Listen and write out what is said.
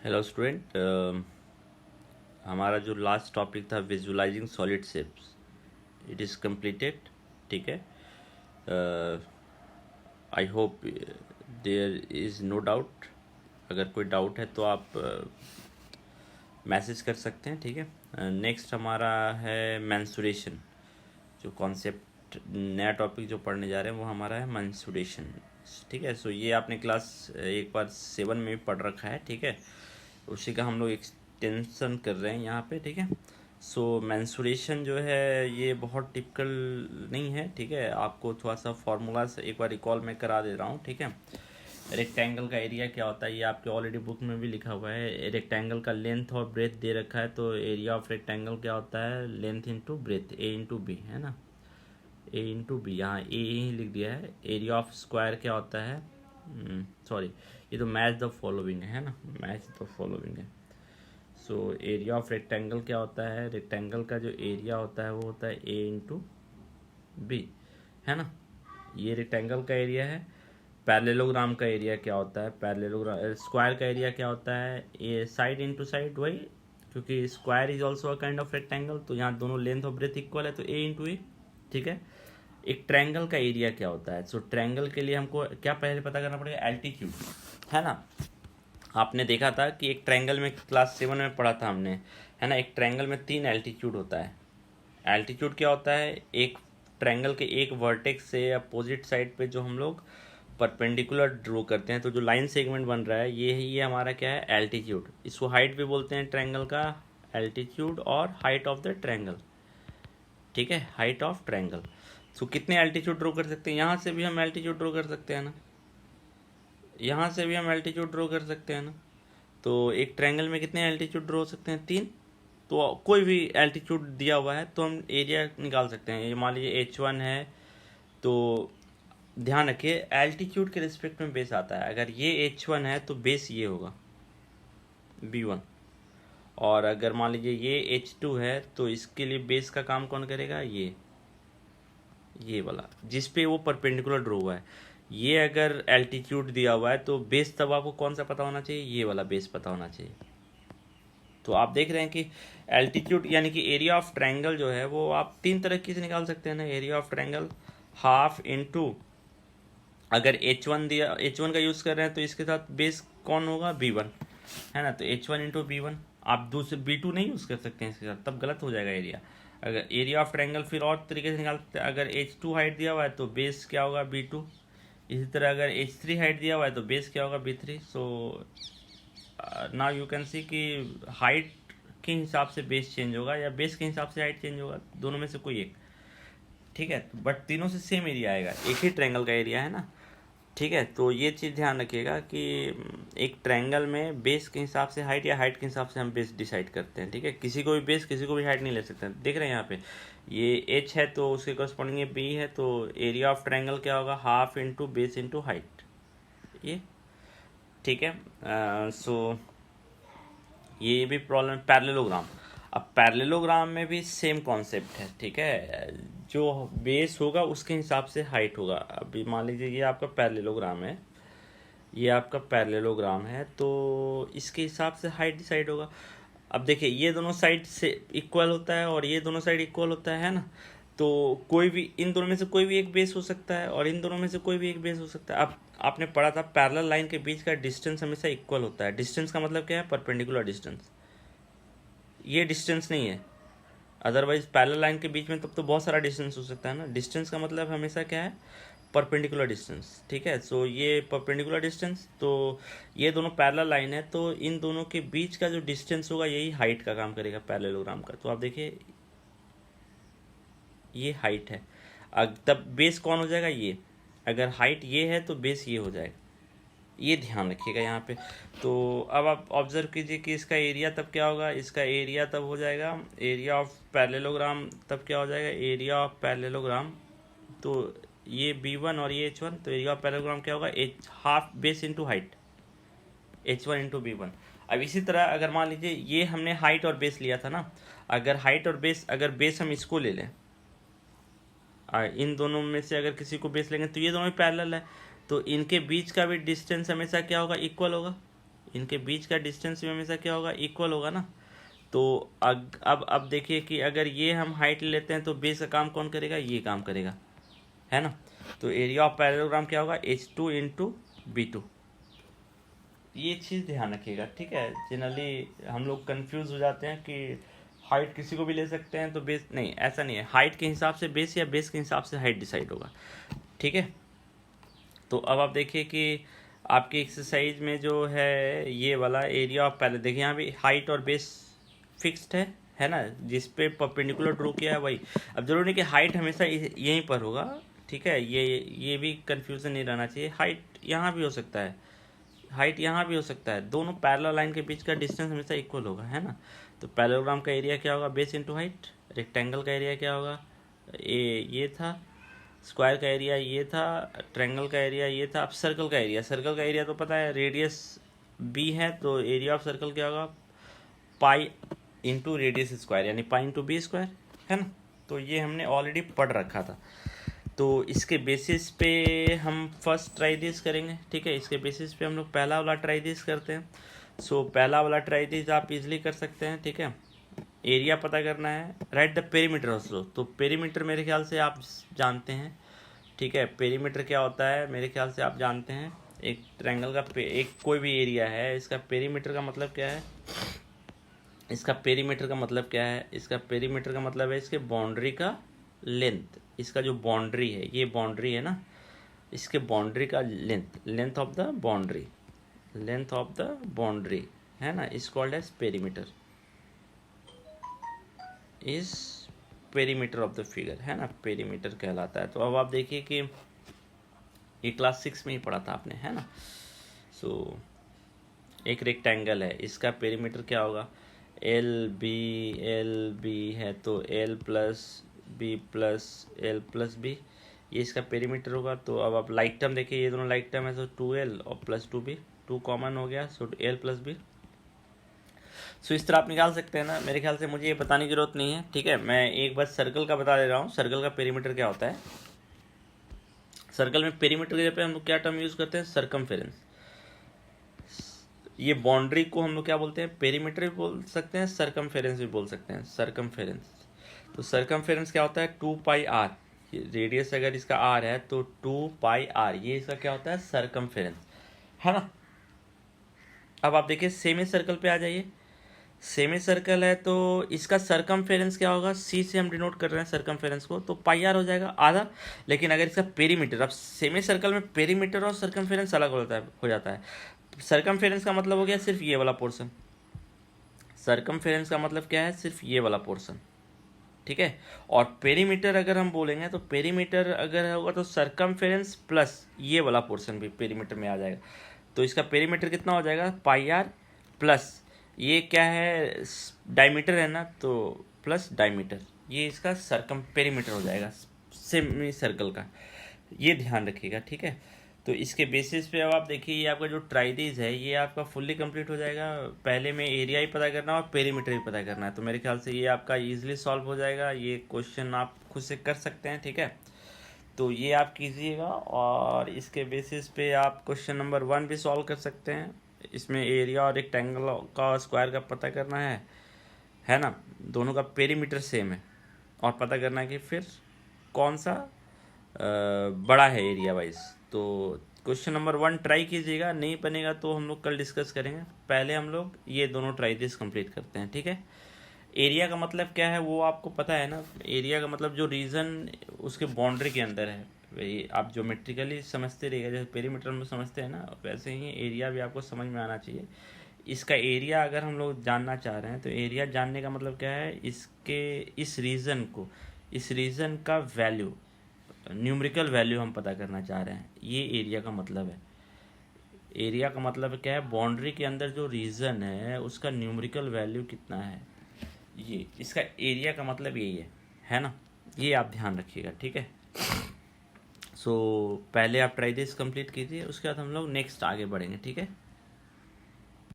Hello student. हमारा जो last topic था visualizing solid shapes, it is completed. ठीक है। I hope there is no doubt. अगर कोई डाउट है तो आप मैसेज कर सकते हैं। ठीक है। नेक्स्ट हमारा है मेंसुरेशन। जो कॉन्सेप्ट नया टॉपिक जो पढ़ने जा रहे हैं वो हमारा है मेंसुरेशन। ठीक है। सो ये आपने क्लास एक बार 7 में भी पढ़ रखा है। ठीक है। उसी का हम लोग एक्सटेंशन कर रहे हैं यहाँ पे। ठीक है। सो मेंसुरेशन जो है ये बहुत टिपिकल नहीं है। ठीक है। आपको थोड़ा सा फार्मूला से एक बार रिकॉल मैं करा दे रहा हूँ। ठीक है। रेक्टेंगल का एरिया क्या होता है ये आपके ऑलरेडी बुक में भी लिखा हुआ है। रेक्टेंगल का लेंथ और ब्रेथ दे रखा है, तो एरिया ऑफ रेक्टेंगल क्या होता है? लेंथ इंटू ब्रेथ, ए इंटू बी, है ना। ए इंटू बी, यहाँ ए ही लिख दिया है। एरिया ऑफ स्क्वायर क्या होता है? सॉरी, ये तो मैच द फॉलोइंग है ना, मैच द फॉलोइंग है। सो एरिया ऑफ रेक्टेंगल क्या होता है? रेक्टेंगल का जो एरिया होता है वो होता है ए इंटू बी, है ना। ये रेक्टेंगल का एरिया है। पैरेललोग्राम का एरिया क्या होता है? पैरेललोग्राम स्क्वायर का एरिया क्या होता है? ए साइड इंटू साइड, वही, क्योंकि square is also a kind of rectangle, तो यहाँ दोनों लेंथ और ब्रेथ इक्वल है, तो ए इंटू ए। ठीक है। एक ट्रायंगल का एरिया क्या होता है? सो ट्रायंगल के लिए हमको क्या पहले पता करना पड़ेगा? एल्टीट्यूड, है ना। आपने देखा था कि एक ट्रायंगल में क्लास 7 में पढ़ा था हमने, है ना। एक ट्रायंगल में 3 एल्टीट्यूड होता है। एल्टीट्यूड क्या होता है? एक ट्रायंगल के एक वर्टेक्स से अपोजिट साइड पे जो हम लोग परपेंडिकुलर ड्रॉ करते हैं, तो जो लाइन सेगमेंट बन रहा है ये हमारा क्या है? एल्टीट्यूड। इसको हाइट भी बोलते हैं ट्रायंगल का, एल्टीट्यूड और हाइट ऑफ द ट्रायंगल। ठीक है, हाइट ऑफ ट्रायंगल। सो कितने एल्टीट्यूड ड्रॉ कर सकते हैं? यहाँ से भी हम एल्टीट्यूड ड्रॉ कर सकते हैं ना, यहाँ से भी हम एल्टीट्यूड ड्रॉ कर सकते हैं ना। तो एक ट्रायंगल में कितने एल्टीट्यूड ड्रॉ हो सकते हैं? 3। तो कोई भी एल्टीट्यूड दिया हुआ है तो हम एरिया निकाल सकते हैं। ये मान लीजिए H1 है, तो ध्यान रखिए एल्टीट्यूड के रिस्पेक्ट में बेस आता है। अगर ये H1 है तो बेस ये होगा B1, और अगर मान लीजिए ये H2 है तो इसके लिए बेस का काम कौन करेगा? ये वाला जिस पे वो परपेंडिकुलर ड्रॉ हुआ है। ये अगर एल्टीट्यूड दिया हुआ है तो बेस तब आपको कौन सा पता होना चाहिए? ये वाला बेस पता होना चाहिए। तो आप देख रहे हैं कि एल्टीट्यूड यानी कि एरिया ऑफ ट्रायंगल जो है वो आप 3 तरीके से निकाल सकते हैं ना। Area of triangle half into, अगर H1 दिया, H1 का यूज़ कर रहे हैं तो इसके साथ बेस कौन होगा? B1, है ना। तो H1 इंटू B1। आप दूसरे B2 नहीं यूज़ कर सकते हैं इसके साथ, तब गलत हो जाएगा एरिया। अगर एरिया ऑफ ट्रायंगल फिर और तरीके से निकाल सकते हैं। अगर H2 हाइट दिया हुआ है तो बेस क्या होगा? B2। इसी तरह अगर H3 हाइट दिया हुआ है तो बेस क्या होगा? B3। So now you can see कि हाइट के हिसाब से बेस चेंज होगा या बेस के हिसाब से हाइट चेंज होगा, दोनों में से कोई एक। ठीक है। बट तीनों से सेम एरिया आएगा, एक ही ट्रायंगल का एरिया है ना। ठीक है। तो ये चीज़ ध्यान रखिएगा कि एक ट्रायंगल में बेस के हिसाब से हाइट या हाइट के हिसाब से हम बेस डिसाइड करते हैं। ठीक है। किसी को भी बेस किसी को भी हाइट नहीं ले सकते। देख रहे हैं यहाँ पे ये H है तो उसके कॉरस्पॉन्डिंग ये B है, तो एरिया ऑफ ट्रायंगल क्या होगा? Half into base into height, ये। ठीक है। सो ये भी प्रॉब्लम पैरेललोग्राम। अब पैरेललोग्राम में भी सेम कॉन्सेप्ट है। ठीक है। जो बेस होगा उसके हिसाब से हाइट होगा। अभी मान लीजिए ये आपका पैरेललोग्राम है, ये आपका पैरेललोग्राम है, तो इसके हिसाब से हाइट डिसाइड होगा। अब देखिए ये दोनों साइड से इक्वल होता है और ये दोनों साइड इक्वल होता है ना। तो कोई भी इन दोनों में से कोई भी एक बेस हो सकता है और इन दोनों में से कोई भी एक बेस हो सकता है। अब आपने पढ़ा था पैरेलल लाइन के बीच का डिस्टेंस हमेशा इक्वल होता है। डिस्टेंस का मतलब क्या है? Perpendicular distance. ये डिस्टेंस नहीं है, अदरवाइज पैरेलल लाइन के बीच में तब तो बहुत सारा डिस्टेंस हो सकता है ना। डिस्टेंस का मतलब हमेशा क्या है? Perpendicular distance. ठीक है। सो ये परपेंडिकुलर डिस्टेंस, तो ये दोनों पैरेलल लाइन है, तो इन दोनों के बीच का जो डिस्टेंस होगा यही हाइट का काम करेगा पैरेललोग्राम का। तो आप देखिए ये हाइट है, तब बेस कौन हो जाएगा? ये। अगर हाइट ये है तो बेस ये हो जाएगा। ये ध्यान रखिएगा यहाँ पे। तो अब आप ऑब्जर्व कीजिए कि इसका एरिया तब क्या होगा? इसका एरिया तब हो जाएगा एरिया ऑफ पैरेललोग्राम, तब क्या हो जाएगा? Area of parallelogram. तो ये B1 और ये H1, तो एरिया ऑफ पैरेललोग्राम क्या होगा? H half base into height, H1 into B1। अब इसी तरह अगर मान लीजिए ये हमने हाइट और बेस लिया था ना, अगर हाइट और बेस, अगर बेस हम इसको ले लें, इन दोनों में से अगर किसी को बेस लेंगे तो ये दोनों भी पैरेलल है, तो इनके बीच का भी डिस्टेंस हमेशा क्या होगा? इक्वल होगा। इनके बीच का डिस्टेंस भी हमेशा क्या होगा, इक्वल होगा ना। तो अब देखिए कि अगर ये हम हाइट ले लेते हैं तो बेस का काम कौन करेगा, ये काम करेगा, है ना। तो एरिया ऑफ पैरेललोग्राम क्या होगा, H2 इंटू B2। ये चीज़ ध्यान रखिएगा, ठीक है। जनरली हम लोग कंफ्यूज हो जाते हैं कि हाइट किसी को भी ले सकते हैं तो बेस नहीं, ऐसा नहीं है। हाइट के हिसाब से बेस या बेस के हिसाब से हाइट डिसाइड होगा, ठीक है। तो अब आप देखिए कि आपकी एक्सरसाइज में जो है ये वाला एरिया ऑफ पैरेलल, देखिए यहाँ भी हाइट और बेस फिक्स्ड है ना, जिस पे परपेंडिकुलर ड्रॉ किया है वही। अब जरूरी नहीं कि हाइट हमेशा यहीं पर होगा, ठीक है। ये भी कंफ्यूजन नहीं रहना चाहिए। हाइट यहाँ भी हो सकता है, हाइट यहाँ भी हो सकता है, दोनों पैरेलल लाइन के बीच का डिस्टेंस हमेशा इक्वल होगा, है ना। तो पैरेललोग्राम का एरिया क्या होगा, बेस इंटू हाइट। रेक्टेंगल का एरिया क्या होगा, ये था। स्क्वायर का एरिया ये था, ट्रायंगल का एरिया ये था। अब सर्कल का एरिया तो पता है, रेडियस बी है, तो एरिया ऑफ सर्कल क्या होगा, पाई इंटू रेडियस स्क्वायर, यानी पाई इंटू बी स्क्वायर, है ना। तो ये हमने ऑलरेडी पढ़ रखा था। तो इसके बेसिस पे हम फर्स्ट ट्राई दिस करेंगे, ठीक है। इसके बेसिस पे हम लोग पहला वाला ट्राई दिस करते हैं। सो पहला वाला ट्राई दिस आप इजीली कर सकते हैं, ठीक है। एरिया पता करना है, राइट द पेरीमीटर ऑल्सो। तो पेरीमीटर मेरे ख्याल से आप जानते हैं, ठीक है। पेरीमीटर क्या होता है, मेरे ख्याल से आप जानते हैं। एक ट्रायंगल का एक कोई भी एरिया है, इसका पेरीमीटर का मतलब क्या है, इसका पेरीमीटर का मतलब क्या है, इसका पेरीमीटर का मतलब है इसके बाउंड्री का लेंथ। इसका जो बाउंड्री है, ये बाउंड्री है ना, इसके बाउंड्री का length of the boundary, length of the boundary, है ना, is called as perimeter, is perimeter of the figure, है ना, पेरीमीटर कहलाता है। तो अब आप देखिए कि ये क्लास 6 में ही पढ़ा था आपने, है ना। सो एक रेक्टेंगल है, इसका पेरीमीटर क्या होगा, एल बी है, तो L plus B plus L plus B, ये इसका पेरीमीटर होगा। तो अब आप लाइक टर्म देखिए, ये दोनों लाइक टर्म है, तो 2l और प्लस 2b, 2 कॉमन हो गया, सो एल प्लस बी। सो इस तरह आप निकाल सकते हैं ना। मेरे ख्याल से मुझे ये बताने की जरूरत नहीं है, ठीक है। मैं एक बार सर्कल का बता दे रहा हूँ, सर्कल का पेरीमीटर क्या होता है। सर्कल में पेरीमीटर के जगह पे हम लोग क्या टर्म यूज़ करते हैं, सर्कमफेरेंस। ये बाउंड्री को हम लोग क्या बोलते हैं, पेरीमीटर भी बोल सकते हैं, सर्कमफेरेंस भी बोल सकते हैं, सर्कमफेरेंस। तो सर्कमफेरेंस क्या होता है, 2 पाई आर। रेडियस अगर इसका आर है तो 2 पाई आर, ये इसका क्या होता है, सर्कमफेरेंस, है ना। अब आप देखिए सेमी सर्कल पे आ जाइए। सेमी सर्कल है तो इसका सर्कमफेरेंस क्या होगा, सी से हम डिनोट कर रहे हैं सर्कमफेरेंस को, तो पाई आर हो जाएगा आधा। लेकिन अगर इसका पेरीमीटर, अब सेमी सर्कल में पेरीमीटर और सर्कमफेरेंस अलग हो जाता है। सर्कमफेरेंस का मतलब हो गया सिर्फ ये वाला पोर्शन, सर्कमफेरेंस का मतलब क्या है, सिर्फ ये वाला पोर्शन, ठीक है। और पेरीमीटर अगर हम बोलेंगे तो पेरीमीटर अगर होगा तो सर्कमफेरेंस प्लस ये वाला पोर्शन भी पेरीमीटर में आ जाएगा। तो इसका पेरीमीटर कितना हो जाएगा, पाई आर प्लस ये क्या है, डायमीटर है ना, तो प्लस डायमीटर, ये इसका पेरीमीटर हो जाएगा सेमी सर्कल का। ये ध्यान रखिएगा, ठीक है। तो इसके बेसिस पे अब आप देखिए, ये आपका जो ट्राइडीज है ये आपका फुल्ली कंप्लीट हो जाएगा। पहले में एरिया ही पता करना और पेरीमीटर ही पता करना है, तो मेरे ख्याल से ये आपका ईजिली सॉल्व हो जाएगा। ये क्वेश्चन आप खुद से कर सकते हैं, ठीक है। तो ये आप कीजिएगा और इसके बेसिस पे आप क्वेश्चन नंबर 1 भी सॉल्व कर सकते हैं। इसमें एरिया और रेक्टेंगल का स्क्वायर का पता करना है ना, दोनों का पेरीमीटर सेम है, और पता करना है कि फिर कौन सा बड़ा है एरिया वाइज। तो क्वेश्चन नंबर 1 ट्राई कीजिएगा, नहीं बनेगा तो हम लोग कल डिस्कस करेंगे। पहले हम लोग ये दोनों ट्राई दिस कंप्लीट करते हैं, ठीक है। एरिया का मतलब क्या है वो आपको पता है ना, एरिया का मतलब जो रीजन उसके बाउंड्री के अंदर है, वही आप ज्योमेट्रिकली समझते रहिएगा। जैसे पेरीमीटर में समझते हैं ना, वैसे ही एरिया भी आपको समझ में आना चाहिए। इसका एरिया अगर हम लोग जानना चाह रहे हैं तो एरिया जानने का मतलब क्या है, इस रीजन का वैल्यू, न्यूमेरिकल वैल्यू हम पता करना चाह रहे हैं, ये एरिया का मतलब है। एरिया का मतलब क्या है, बाउंड्री के अंदर जो रीजन है उसका न्यूमेरिकल वैल्यू कितना है, ये इसका एरिया का मतलब यही है ना। ये आप ध्यान रखिएगा, ठीक है। सो पहले आप ट्राई दिस कंप्लीट कीजिए, उसके बाद हम लोग नेक्स्ट आगे बढ़ेंगे, ठीक है।